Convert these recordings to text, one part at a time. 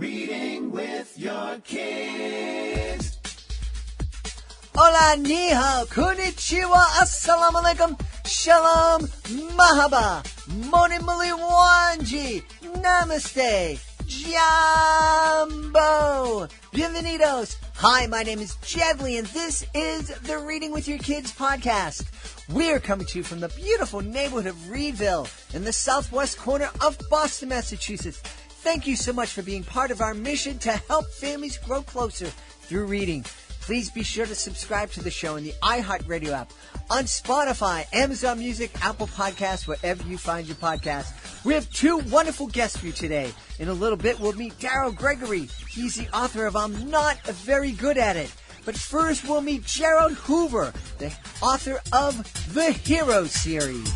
Reading with your kids. Hola, ni hao, konnichiwa, assalamu alaikum, shalom, mahaba, moni muli wanji, namaste, jambo, bienvenidos. Hi, my name is Jedley, and this is the Reading with Your Kids podcast. We're coming to you from the beautiful neighborhood of Reedville in the southwest corner of Boston, Massachusetts. Thank you so much for being part of our mission to help families grow closer through reading. Please be sure to subscribe to the show in the iHeartRadio app, on Spotify, Amazon Music, Apple Podcasts, wherever you find your podcasts. We have two wonderful guests for you today. In a little bit, we'll meet Darrel Gregory. He's the author of I'm Not Very Good at It. But first, we'll meet Jerald Hoover, the author of the Hero series.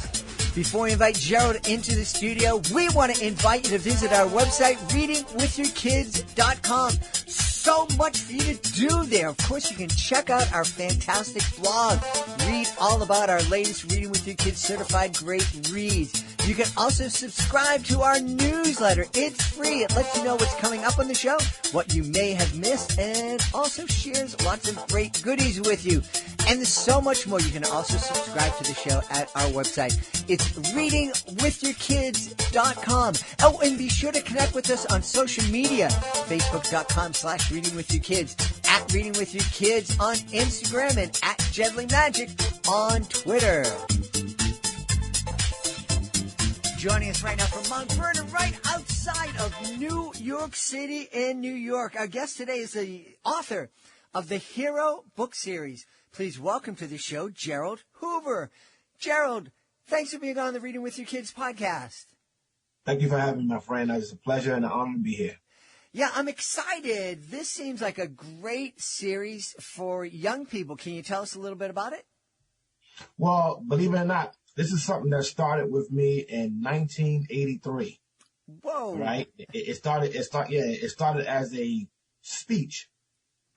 Before we invite Jerald into the studio, we want to invite you to visit our website, readingwithyourkids.com. So much for you to do there. Of course, you can check out our fantastic blog. Read all about our latest Reading with Your Kids certified great reads. You can also subscribe to our newsletter. It's free. It lets you know what's coming up on the show, what you may have missed, and also shares lots of great goodies with you. And there's so much more. You can also subscribe to the show at our website. It's readingwithyourkids.com. Oh, and be sure to connect with us on social media. Facebook.com/readingwithyourkids, at Reading With Your Kids on Instagram, and at Jedley Magic on Twitter. Joining us right now from Mount Vernon, right outside of New York City in New York. Our guest today is the author of the Hero book series. Please welcome to the show, Jerald Hoover. Jerald, thanks for being on the Reading with Your Kids podcast. Thank you for having me, my friend. It's a pleasure and an honor to be here. Yeah, I'm excited. This seems like a great series for young people. Can you tell us a little bit about it? Well, believe it or not, this is something that started with me in 1983. Whoa! Right? It started as a speech,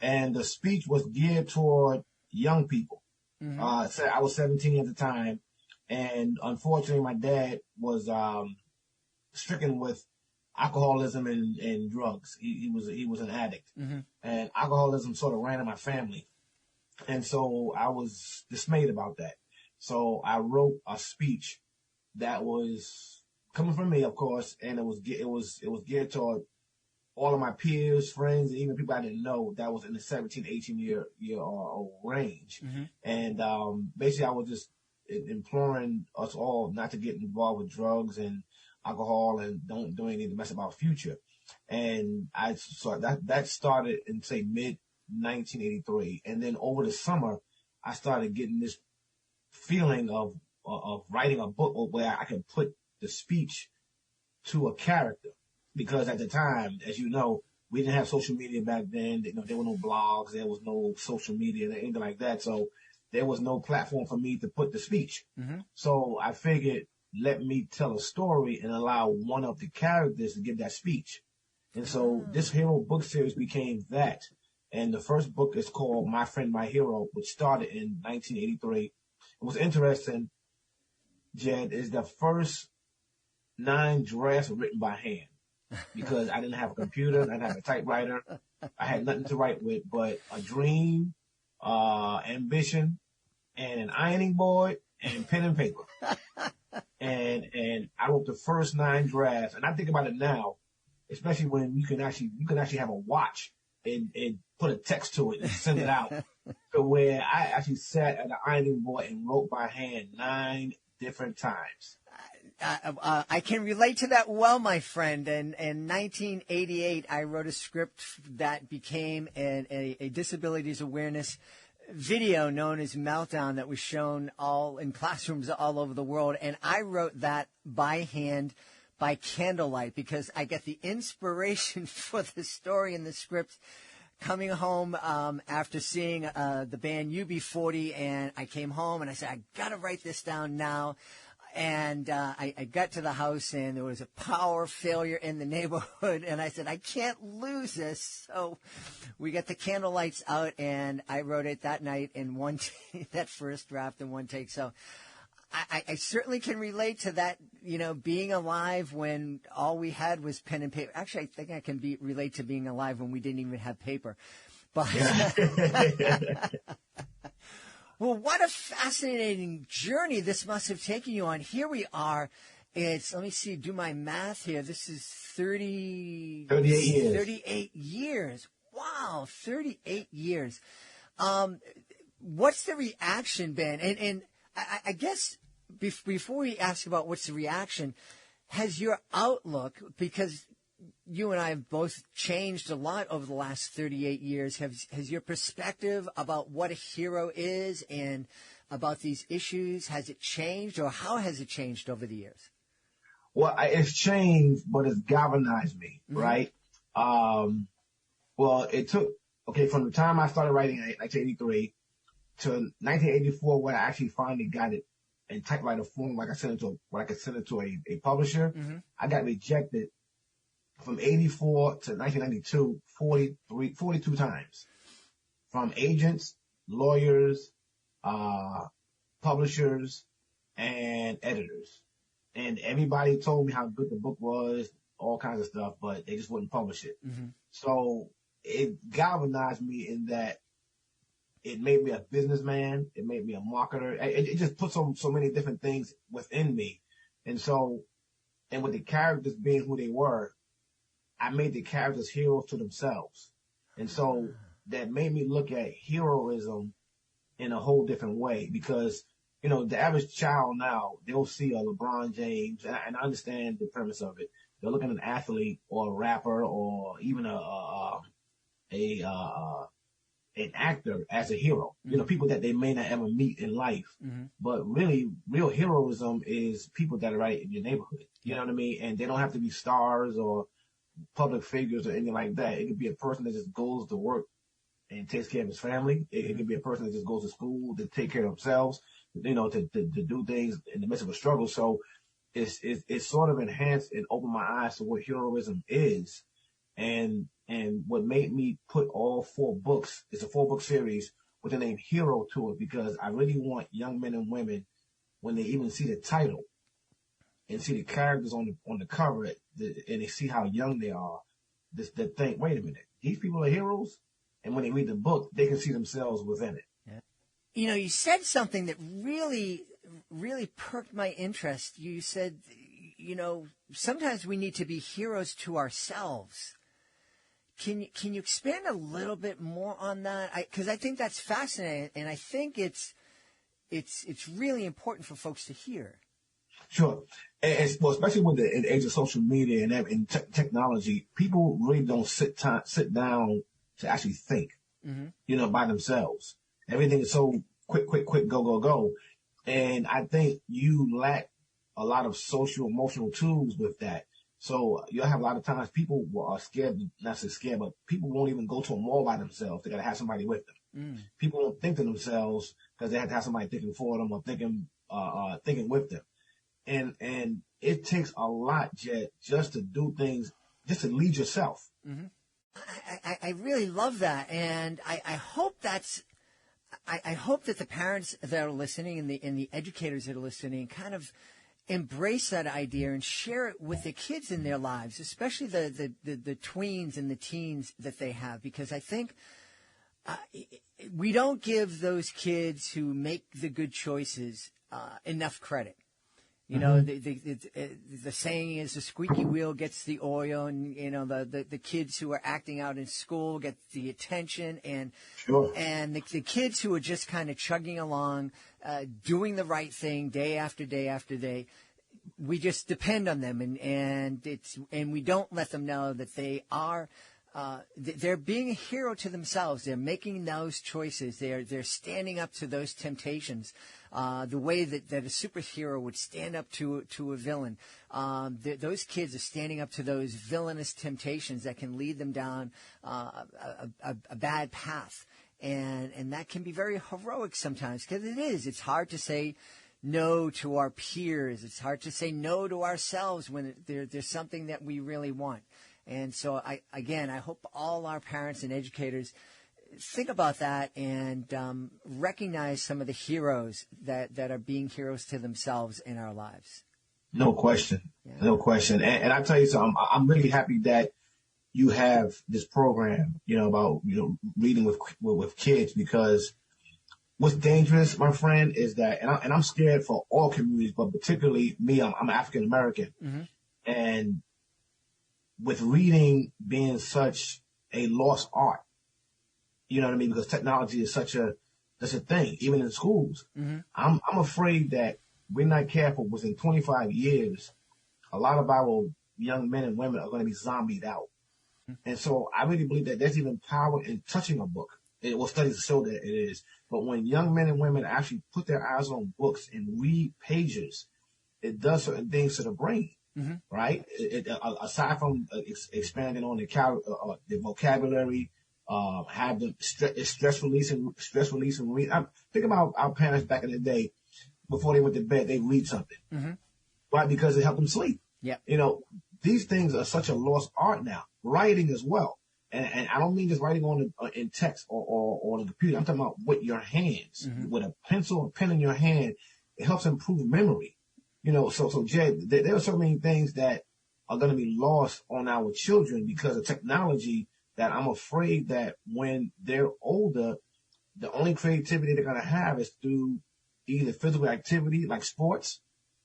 and the speech was geared toward young people. Mm-hmm. I was 17 at the time, and unfortunately, my dad was stricken with alcoholism and drugs. He was an addict, mm-hmm. and alcoholism sort of ran in my family, and so I was dismayed about that. So I wrote a speech that was coming from me, of course, and it was geared toward all of my peers, friends, and even people I didn't know that was in the 17, 18 year old range. Mm-hmm. And basically, I was just imploring us all not to get involved with drugs and alcohol and don't do anything to mess up our future. And I saw that started in, say, mid 1983, and then over the summer, I started getting this feeling of writing a book where I can put the speech to a character, because at the time, as you know, we didn't have social media back then. There were no blogs, there was no social media, anything like that. So there was no platform for me to put the speech. Mm-hmm. So I figured, let me tell a story and allow one of the characters to give that speech. And so this Hero book series became that. And the first book is called My Friend, My Hero, which started in 1983. What's interesting, Jed, is the first 9 drafts were written by hand, because I didn't have a computer, I didn't have a typewriter, I had nothing to write with but a dream, ambition, and an ironing board and pen and paper. And I wrote the first 9 drafts, and I think about it now, especially when you can actually have a watch and put a text to it and send it out. So where I actually sat at the ironing board and wrote by hand 9 different times. I can relate to that well, my friend. And in 1988, I wrote a script that became a disabilities awareness video known as Meltdown that was shown all in classrooms all over the world. And I wrote that by hand, by candlelight, because I get the inspiration for the story and the script coming home after seeing the band UB40, and I came home and I said, I got to write this down now. And I got to the house, and there was a power failure in the neighborhood, and I said, I can't lose this. So we got the candle lights out, and I wrote it that night in one take, that first draft in one take. So I certainly can relate to that, being alive when all we had was pen and paper. Actually, I think I can relate to being alive when we didn't even have paper. But well, what a fascinating journey this must have taken you on. Here we are. Let me see, do my math here. This is 38 years. 38 years. Wow, 38 years. What's the reaction been? And I guess before we ask about what's the reaction, has your outlook, because you and I have both changed a lot over the last 38 years, has your perspective about what a hero is and about these issues, has it changed, or how has it changed over the years? Well, it's changed, but it's galvanized me, right? Well, it took, from the time I started writing in 1983 to 1984, when I actually finally got it in typewriter form, like I sent it to a publisher. I got rejected from 84 to 1992, 42 times from agents, lawyers, publishers, and editors. And everybody told me how good the book was, all kinds of stuff, but they just wouldn't publish it. So it galvanized me in that it made me a businessman. It made me a marketer. It just put so many different things within me. And with the characters being who they were, I made the characters heroes to themselves. And so that made me look at heroism in a whole different way, because, the average child now, they'll see a LeBron James, and I understand the premise of it. They're looking at an athlete or a rapper or even an actor as a hero. People that they may not ever meet in life. But really, real heroism is people that are right in your neighborhood. You know what I mean? And they don't have to be stars or public figures or anything like that. It could be a person that just goes to work and takes care of his family. It could be a person that just goes to school to take care of themselves, to do things in the midst of a struggle. So it's sort of enhanced and opened my eyes to what heroism is. And what made me put all 4 books, it's a 4-book series with the name Hero to it, because I really want young men and women, when they even see the title and see the characters on the cover, and they see how young they are, they think, wait a minute, these people are heroes? And when they read the book, they can see themselves within it. Yeah. You said something that really, really perked my interest. You said, sometimes we need to be heroes to ourselves. Can you expand a little bit more on that? Because I think that's fascinating, and I think it's really important for folks to hear. Sure. And especially with the age of social media and technology, people really don't sit down to actually think, by themselves. Everything is so quick, go. And I think you lack a lot of social emotional tools with that. So you'll have a lot of times people are scared, not so scared, but people won't even go to a mall by themselves. They got to have somebody with them. People don't think to themselves because they have to have somebody thinking for them or thinking with them. And it takes a lot, Jed, just to do things, just to lead yourself. I really love that, and I hope I hope that the parents that are listening and the educators that are listening kind of embrace that idea and share it with the kids in their lives, especially the tweens and the teens that they have, because I think we don't give those kids who make the good choices enough credit. The saying is the squeaky wheel gets the oil, and the kids who are acting out in school get the attention, and the kids who are just kind of chugging along, doing the right thing day after day after day, we just depend on them, and we don't let them know that they are. They're being a hero to themselves. They're making those choices. They're standing up to those temptations, the way that a superhero would stand up to a villain. Those kids are standing up to those villainous temptations that can lead them down a bad path, and that can be very heroic sometimes, because it is. It's hard to say no to our peers. It's hard to say no to ourselves when there's something that we really want. And so, I hope all our parents and educators think about that and recognize some of the heroes that are being heroes to themselves in our lives. No question. Yeah. No question. And I tell you something, I'm really happy that you have this program, about, reading with kids, because what's dangerous, my friend, is that, and I'm scared for all communities, but particularly me, I'm African American. Mm-hmm. And with reading being such a lost art, you know what I mean? Because technology is such a thing, even in schools. Mm-hmm. I'm afraid that we're not careful. Within 25 years, a lot of our young men and women are going to be zombied out. Mm-hmm. And so I really believe that there's even power in touching a book. Studies show that it is. But when young men and women actually put their eyes on books and read pages, it does certain things to the brain, mm-hmm. right? Aside from expanding on the vocabulary, have the stress release and read. Think about our parents back in the day. Before they went to bed, they read something. Mm-hmm. Why? Because it helped them sleep. Yeah. These things are such a lost art now. Writing as well. And I don't mean just writing in text or on the computer. I'm talking about with your hands, mm-hmm. with a pencil or pen in your hand. It helps improve memory. So Jed, there are so many things that are going to be lost on our children because of technology, that I'm afraid that when they're older, the only creativity they're going to have is through either physical activity like sports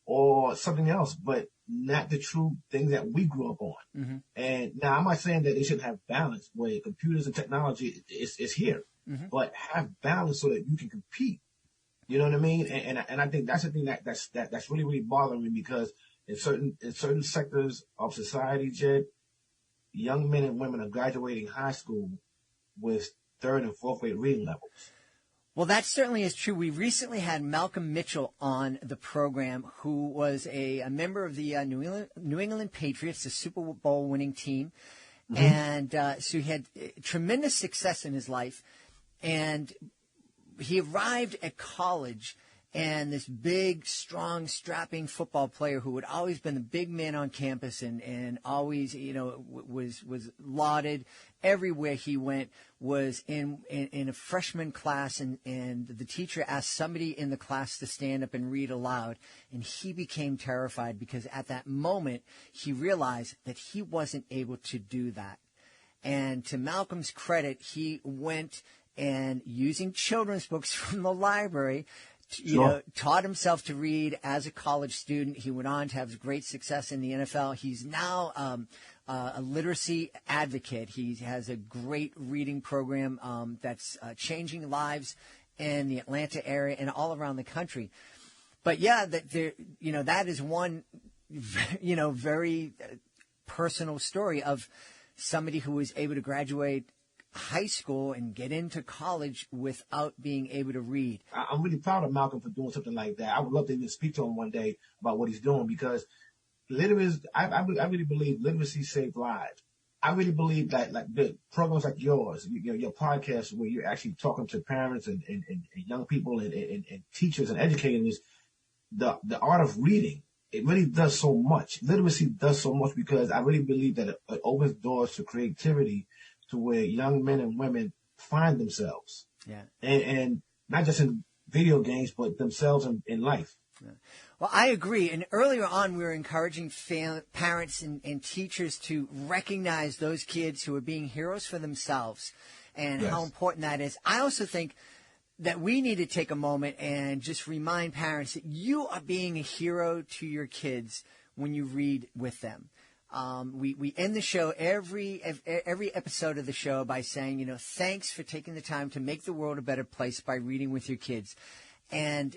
or something else, but not the true things that we grew up on. Mm-hmm. And now I'm not saying that they shouldn't have balance where computers and technology is here, mm-hmm. but have balance so that you can compete. You know what I mean? And I think that's the thing that's really, really bothering me, because in certain sectors of society, Jed, young men and women are graduating high school with third and fourth grade reading levels. Well, that certainly is true. We recently had Malcolm Mitchell on the program, who was a member of the New England Patriots, the Super Bowl winning team. Mm-hmm. And so he had tremendous success in his life. And he arrived at college, and this big, strong, strapping football player who had always been the big man on campus and always, was lauded everywhere he went, was in a freshman class, and the teacher asked somebody in the class to stand up and read aloud, and he became terrified because at that moment he realized that he wasn't able to do that. And to Malcolm's credit, he went and, using children's books from the library, taught himself to read as a college student. He went on to have great success in the NFL. He's now a literacy advocate. He has a great reading program that's changing lives in the Atlanta area and all around the country. But yeah, that is one, very personal story of somebody who was able to graduate high school and get into college without being able to read. I'm really proud of Malcolm for doing something like that. I would love to even speak to him one day about what he's doing, because literacy, I really believe literacy saved lives. I really believe that, like the programs like yours, your podcast, where you're actually talking to parents and young people and teachers and educators, the art of reading, it really does so much. Literacy does so much, because I really believe that it opens doors to creativity, to where young men and women find themselves. Yeah. And not just in video games, but themselves in life. Yeah. Well, I agree. And earlier on, we were encouraging parents and teachers to recognize those kids who are being heroes for themselves and yes. how important that is. I also think that we need to take a moment and just remind parents that you are being a hero to your kids when you read with them. We end the show every episode of the show by saying, thanks for taking the time to make the world a better place by reading with your kids. And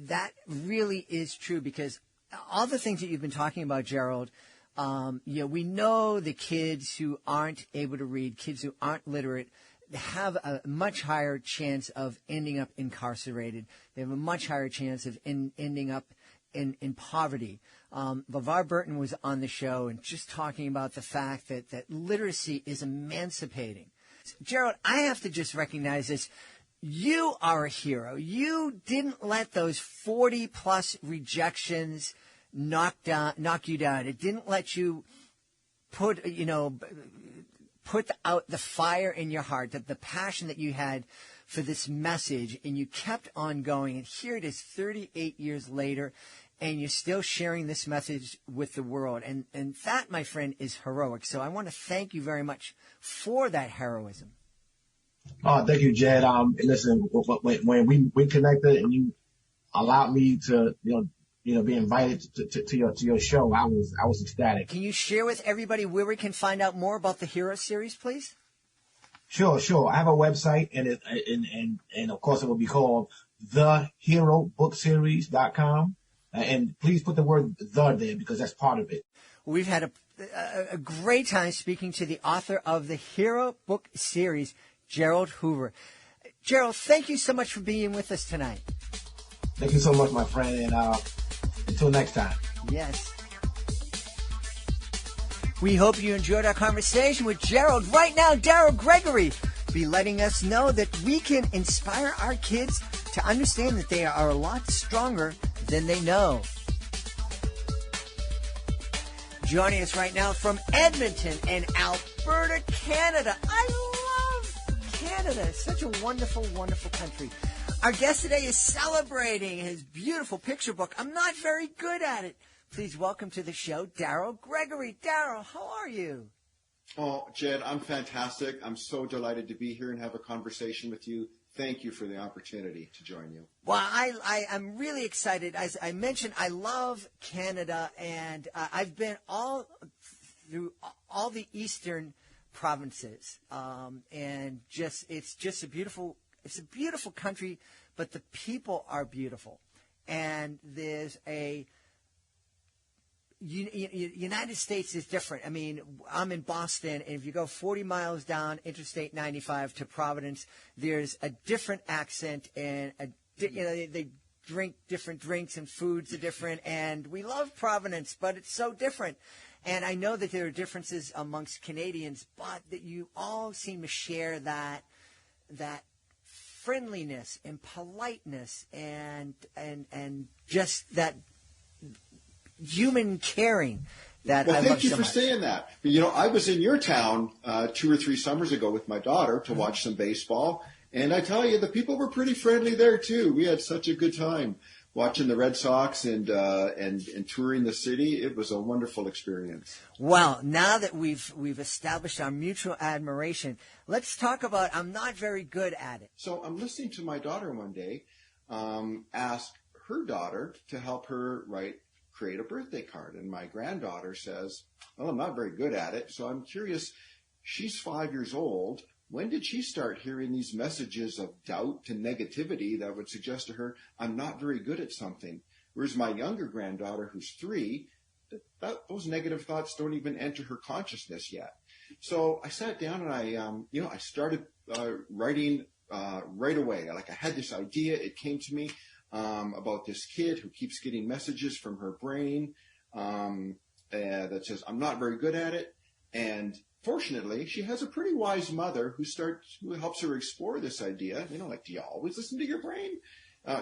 that really is true, because all the things that you've been talking about, Jerald, we know the kids who aren't able to read, kids who aren't literate, have a much higher chance of ending up incarcerated. They have a much higher chance of ending up in poverty. LeVar Burton was on the show and just talking about the fact that literacy is emancipating. Jerald, I have to just recognize this. You are a hero. You didn't let those 40-plus rejections knock you down. It didn't let you put out the fire in your heart, that the passion that you had for this message, and you kept on going. And here it is 38 years later, and you're still sharing this message with the world. And that, my friend, is heroic. So I want to thank you very much for that heroism. Oh, thank you, Jed. Listen, when we connected and you allowed me to, be invited to your show, I was ecstatic. Can you share with everybody where we can find out more about the Hero series, please? Sure. I have a website, and of course it will be called theherobookseries.com. And please put the word "the" there, because that's part of it. We've had a great time speaking to the author of the Hero book series, Jerald Hoover. Gerald, thank you so much for being with us tonight. Thank you so much, my friend, and until next time. Yes. We hope you enjoyed our conversation with Jerald. Right now, Daryl Gregory be letting us know that we can inspire our kids to understand that they are a lot stronger than they know. Joining us right now from Edmonton and Alberta, Canada. I love Canada. It's such a wonderful, wonderful country. Our guest today is celebrating his beautiful picture book, I'm Not Very Good at It. Please welcome to the show, Darrel Gregory. Darrel, how are you? Oh, Jed, I'm fantastic. I'm so delighted to be here and have a conversation with you. Thank you for the opportunity to join you. Well, I'm really excited. As I mentioned, I love Canada, and I've been through all the eastern provinces, and it's just a beautiful country, but the people are beautiful, and there's United States is different. I mean, I'm in Boston, and if you go 40 miles down Interstate 95 to Providence, there's a different accent, and they drink different drinks, and foods are different, and we love Providence, but it's so different. And I know that there are differences amongst Canadians, but that you all seem to share that friendliness and politeness and just that human caring that I love so much. Thank you for saying that. I was in your town 2 or 3 summers ago with my daughter to watch some baseball, and I tell you, the people were pretty friendly there too. We had such a good time watching the Red Sox and touring the city. It was a wonderful experience. Well, now that we've established our mutual admiration, let's talk about I'm Not Very Good at It. So I'm listening to my daughter one day ask her daughter to help her create a birthday card. And my granddaughter says, well, I'm not very good at it. So I'm curious, she's 5 years old. When did she start hearing these messages of doubt and negativity that would suggest to her, I'm not very good at something? Whereas my younger granddaughter, who's 3, those negative thoughts don't even enter her consciousness yet. So I sat down and I started writing right away. I had this idea. It came to me about this kid who keeps getting messages from her brain that says, I'm not very good at it. And fortunately, she has a pretty wise mother who helps her explore this idea. Do you always listen to your brain?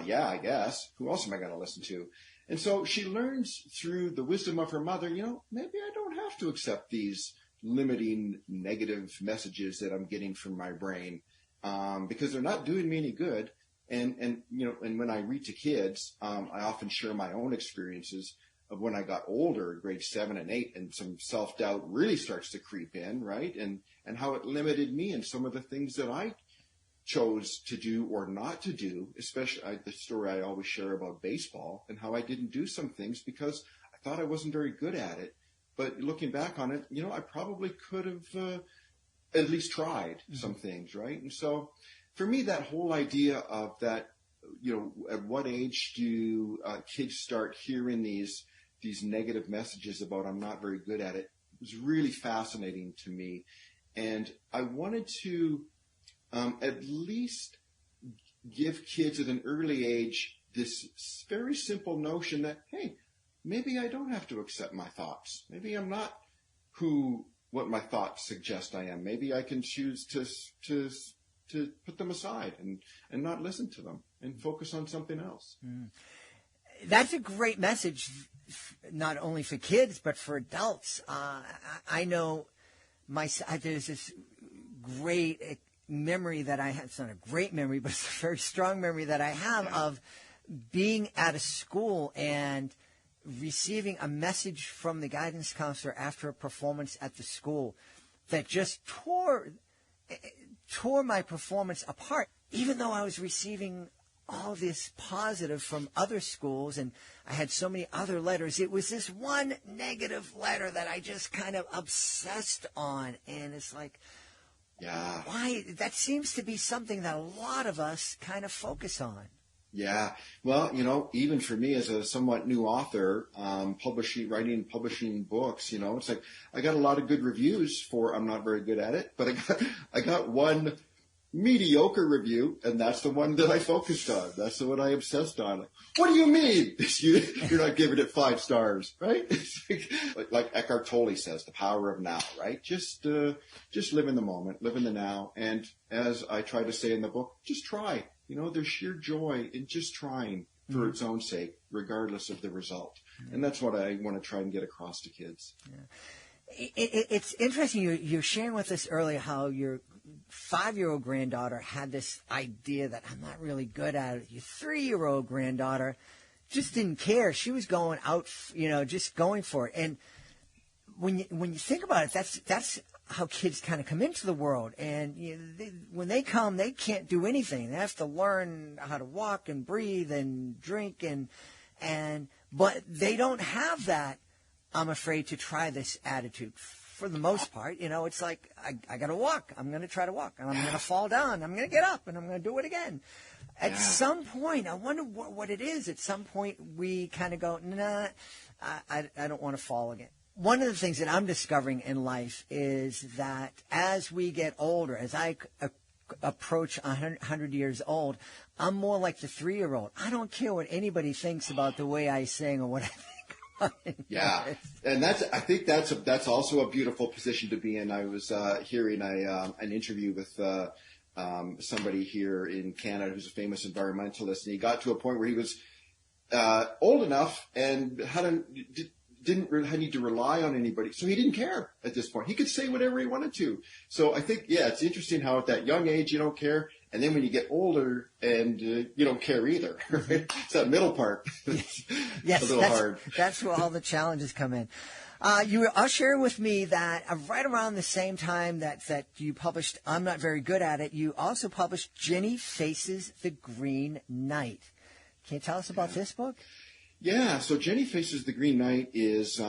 Yeah, I guess. Who else am I going to listen to? And so she learns through the wisdom of her mother, maybe I don't have to accept these limiting negative messages that I'm getting from my brain because they're not doing me any good. And when I read to kids, I often share my own experiences of when I got older, grade 7 and 8, and some self-doubt really starts to creep in, right? And how it limited me in some of the things that I chose to do or not to do, especially the story I always share about baseball and how I didn't do some things because I thought I wasn't very good at it. But looking back on it, I probably could have at least tried some things, right? And so for me, that whole idea of that, at what age do kids start hearing these negative messages about I'm not very good at it was really fascinating to me. And I wanted to at least give kids at an early age this very simple notion that, hey, maybe I don't have to accept my thoughts. Maybe I'm not what my thoughts suggest I am. Maybe I can choose to put them aside and not listen to them and focus on something else. That's a great message, not only for kids, but for adults. I know there's this great memory that I had. It's not a great memory, but it's a very strong memory that I have of being at a school and receiving a message from the guidance counselor after a performance at the school that just tore my performance apart, even though I was receiving all this positive from other schools and I had so many other letters. It was this one negative letter that I just kind of obsessed on. And it's like, why? That seems to be something that a lot of us kind of focus on. Yeah. Well, even for me as a somewhat new author, publishing books, it's like I got a lot of good reviews for I'm not very good at it, but I got one mediocre review, and that's the one that I focused on. That's the one I obsessed on. What do you mean? You're not giving it 5 stars, right? like Eckhart Tolle says, the power of now, right? Just live in the moment, live in the now. And as I try to say in the book, just try. There's sheer joy in just trying for its own sake, regardless of the result. And that's what I want to try and get across to kids. Yeah. It's interesting. You're sharing with us earlier how your 5-year-old granddaughter had this idea that I'm not really good at it. Your 3-year-old granddaughter just didn't care. She was going out, just going for it. And when you think about it, that's how kids kind of come into the world. And when they come, they can't do anything. They have to learn how to walk and breathe and drink but they don't have that I'm afraid to try this attitude. For the most part, it's like, I got to walk. I'm going to try to walk. And I'm going to fall down. I'm going to get up. And I'm going to do it again. At some point, I wonder what it is. At some point, we kind of go, nah, I don't want to fall again. One of the things that I'm discovering in life is that as we get older, as I approach 100 years old, I'm more like the 3-year-old. I don't care what anybody thinks about the way I sing or what I think. Yeah, and I think that's also a beautiful position to be in. I was hearing an interview with somebody here in Canada who's a famous environmentalist, and he got to a point where he was old enough and didn't really need to rely on anybody, so he didn't care at this point. He could say whatever he wanted to. So I think, it's interesting how at that young age you don't care, and then when you get older and you don't care either. Right? It's that middle part. Yes, a little hard. That's where all the challenges come in. You were sharing with me that right around the same time that you published I'm Not Very Good at It, you also published Jenny Faces the Green Knight. Can you tell us about this book? Yeah, so Jenny Faces the Green Knight is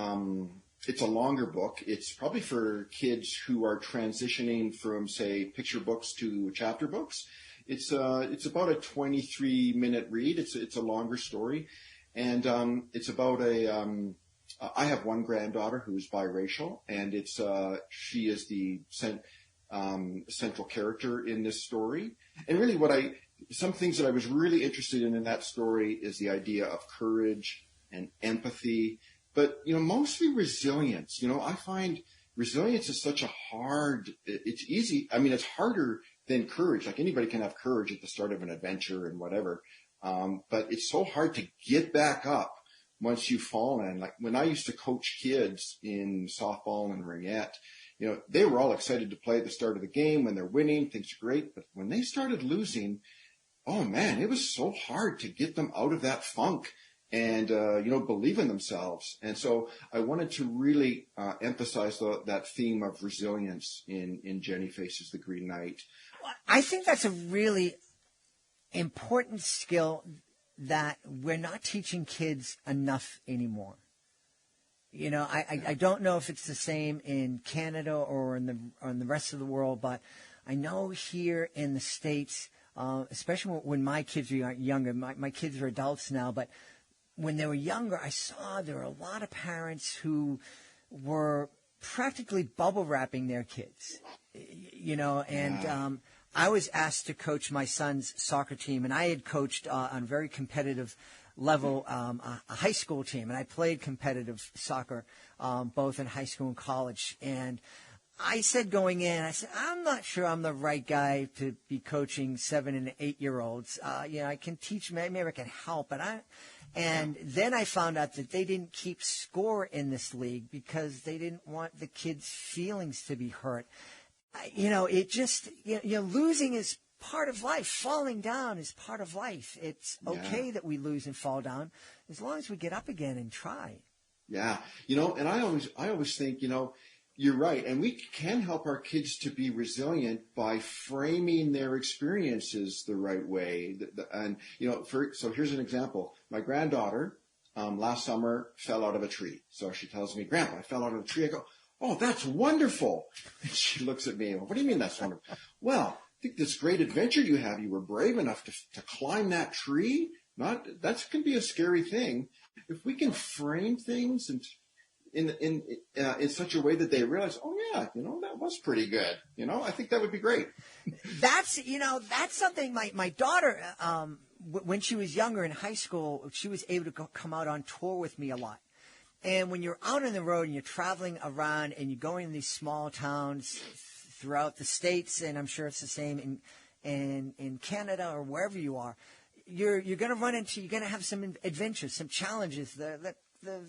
it's a longer book. It's probably for kids who are transitioning from, say, picture books to chapter books. It's about a 23-minute read. It's a longer story, and it's about I have one granddaughter who's biracial, and she is the central character in this story. And really, some things that I was really interested in that story is the idea of courage and empathy, but, mostly resilience. I find resilience is such it's easy. I mean, it's harder than courage. Like anybody can have courage at the start of an adventure and whatever. But it's so hard to get back up once you've fallen. Like when I used to coach kids in softball and ringette, they were all excited to play at the start of the game. When they're winning, things are great. But when they started losing, oh man, it was so hard to get them out of that funk and, believe in themselves. And so I wanted to really emphasize that theme of resilience in Jenny Faces the Green Knight. I think that's a really important skill that we're not teaching kids enough anymore. I don't know if it's the same in Canada or in the rest of the world, but I know here in the States, especially when my kids were younger, my kids are adults now, but when they were younger, I saw there were a lot of parents who were practically bubble wrapping their kids, and I was asked to coach my son's soccer team, and I had coached on a very competitive level a high school team, and I played competitive soccer both in high school and college, and I said going in, I said, I'm not sure I'm the right guy to be coaching 7 and 8-year-olds. I can teach, maybe I can help, and then I found out that they didn't keep score in this league because they didn't want the kids' feelings to be hurt. It just, losing is part of life. Falling down is part of life. It's okay that we lose and fall down as long as we get up again and try. Yeah. And I always think, you're right. And we can help our kids to be resilient by framing their experiences the right way. So here's an example. My granddaughter, last summer fell out of a tree. So she tells me, Grandpa, I fell out of a tree. I go, oh, that's wonderful. And she looks at me and, what do you mean that's wonderful? Well, I think this great adventure you have, you were brave enough to climb that tree. That can be a scary thing. If we can frame things and in such a way that they realize, oh yeah, that was pretty good. I think that would be great. That's something my daughter, when she was younger in high school, she was able to come out on tour with me a lot. And when you're out on the road and you're traveling around and you're going in these small towns throughout the States, and I'm sure it's the same in Canada or wherever you are, you're going to have some adventures, some challenges. The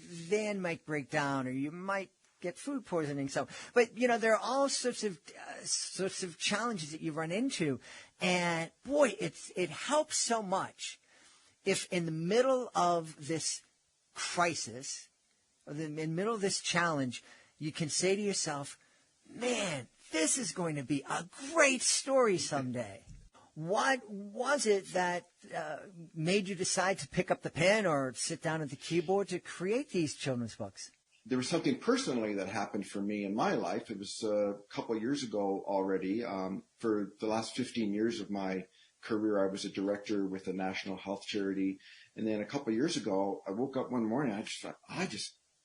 van might break down, or you might get food poisoning. But there are all sorts of challenges that you run into, and boy, it helps so much if in the middle of this crisis, or in the middle of this challenge, you can say to yourself, "Man, this is going to be a great story someday." What was it that made you decide to pick up the pen or sit down at the keyboard to create these children's books? There was something personally that happened for me in my life. It was a couple of years ago already. For the last 15 years of my career, I was a director with a national health charity. And then a couple of years ago, I woke up one morning, I just thought,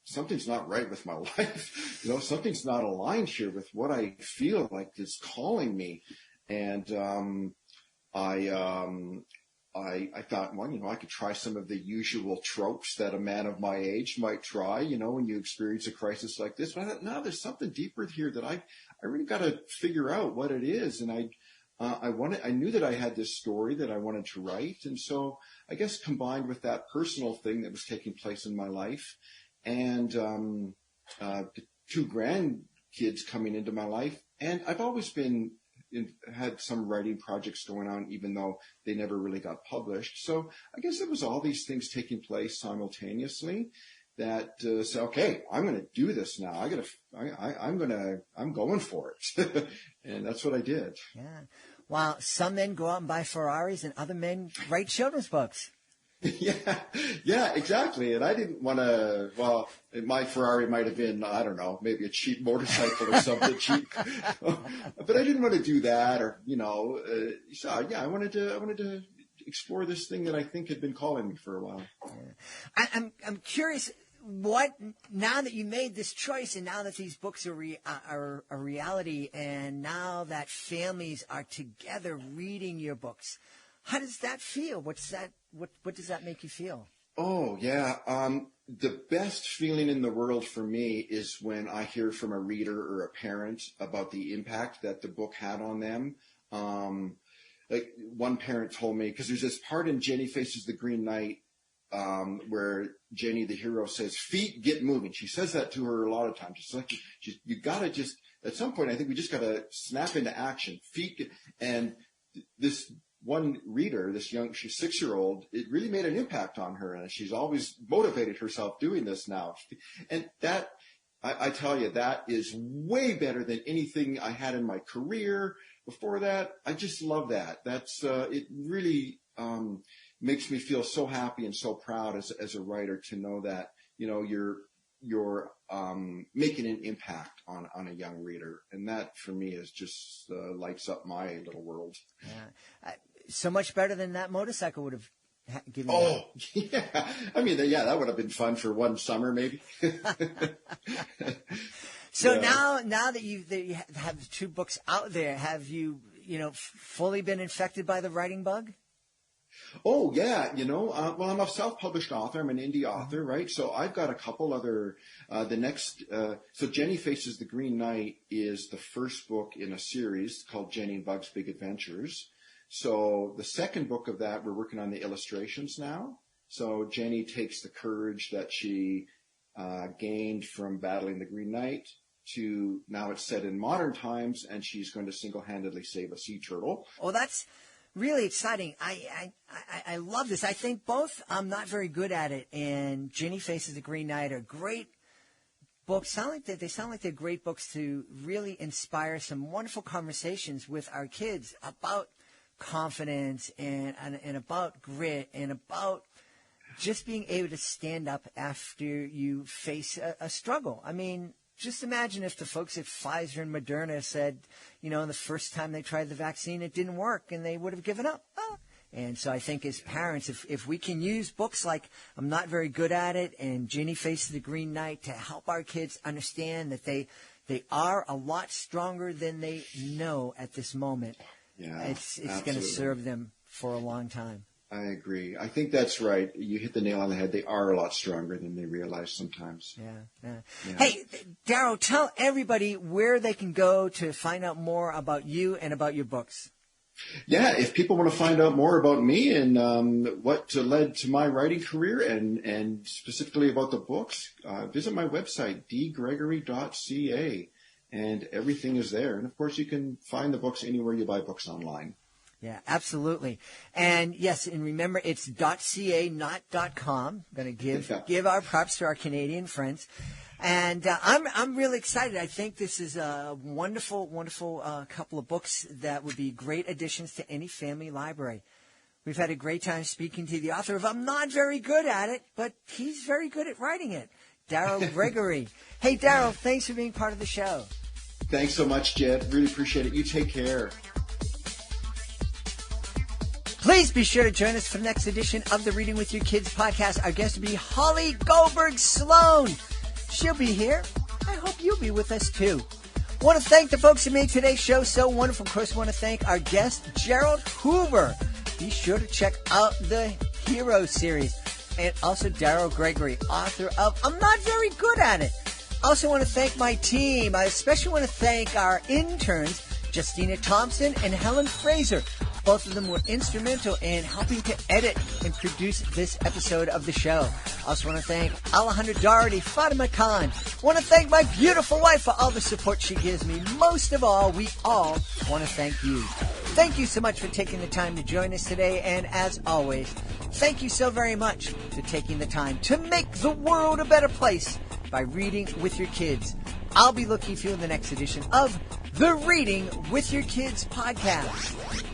something's not right with my life. Something's not aligned here with what I feel like is calling me. And I thought, well, I could try some of the usual tropes that a man of my age might try, when you experience a crisis like this. But I thought, no, there's something deeper here that I really got to figure out what it is. And I knew that I had this story that I wanted to write. And so I guess combined with that personal thing that was taking place in my life and the 2 grandkids coming into my life, and I've always had some writing projects going on, even though they never really got published. So I guess it was all these things taking place simultaneously that said, okay, I'm going to do this now. I'm going for it. And that's what I did. Yeah. While some men go out and buy Ferraris and other men write children's books. Yeah, exactly. And I didn't want to, my Ferrari might have been, I don't know, maybe a cheap motorcycle or something cheap. But I didn't want to do that or, I wanted to explore this thing that I think had been calling me for a while. Yeah. I'm curious, now that you made this choice and now that these books are a reality and now that families are together reading your books, how does that feel? What does that make you feel? Oh, yeah. The best feeling in the world for me is when I hear from a reader or a parent about the impact that the book had on them. Like one parent told me, because there's this part in Jenny Faces the Green Knight where Jenny, the hero, says, "Feet, get moving." She says that to her a lot of times. It's like, you got to just, at some point, I think we just got to snap into action. And this one reader, she's 6-year-old, it really made an impact on her, and she's always motivated herself doing this now. And that, I tell you, that is way better than anything I had in my career before that. I just love that. That's, it really, makes me feel so happy and so proud as a writer to know that, you're making an impact on a young reader. And that for me is just, lights up my little world. Yeah. So much better than that motorcycle would have given you. Oh, yeah. I mean, that would have been fun for one summer, maybe. So now that you have the 2 books out there, have you, fully been infected by the writing bug? Oh, yeah. Well, I'm a self-published author. I'm an indie author, right? So I've got a couple other, so Jenny Faces the Green Knight is the first book in a series called Jenny and Bug's Big Adventures. So the second book of that, we're working on the illustrations now. So Jenny takes the courage that she gained from battling the Green Knight to now it's set in modern times, and she's going to single-handedly save a sea turtle. Oh, that's really exciting. I love this. I think both I'm Not Very Good at It and Jenny Faces the Green Knight are great books. They sound like they're great books to really inspire some wonderful conversations with our kids about confidence and about grit and about just being able to stand up after you face a struggle. I mean, just imagine if the folks at Pfizer and Moderna said, the first time they tried the vaccine, it didn't work, and they would have given up. And so I think as parents, if we can use books like I'm Not Very Good at It and Jenny Faces the Green Knight to help our kids understand that they are a lot stronger than they know at this moment, it's going to serve them for a long time. I agree. I think that's right. You hit the nail on the head. They are a lot stronger than they realize sometimes. Yeah. Hey, Darrel, tell everybody where they can go to find out more about you and about your books. Yeah, if people want to find out more about me and what led to my writing career and specifically about the books, visit my website, dgregory.ca, and everything is there. And, of course, you can find the books anywhere you buy books online. Yeah, absolutely. And yes, and remember, it's .ca, not .com. I'm going to give our props to our Canadian friends. And I'm really excited. I think this is a wonderful, wonderful couple of books that would be great additions to any family library. We've had a great time speaking to the author of I'm Not Very Good at It, but he's very good at writing it, Darrel Gregory. Hey, Darrel, thanks for being part of the show. Thanks so much, Jed. Really appreciate it. You take care. Please be sure to join us for the next edition of the Reading with Your Kids podcast. Our guest will be Holly Goldberg-Sloan. She'll be here. I hope you'll be with us, too. Want to thank the folks who made today's show so wonderful. Of course, want to thank our guest, Jerald Hoover. Be sure to check out the Hero series. And also Darrel Gregory, author of I'm Not Very Good at It. Also want to thank my team. I especially want to thank our interns, Justina Thompson and Helen Fraser. Both of them were instrumental in helping to edit and produce this episode of the show. Also want to thank Alejandra Doherty, Fatima Khan. Want to thank my beautiful wife for all the support she gives me. Most of all, we all want to thank you. Thank you so much for taking the time to join us today. And as always, thank you so very much for taking the time to make the world a better place by reading with your kids. I'll be looking for you in the next edition of the Reading with Your Kids podcast.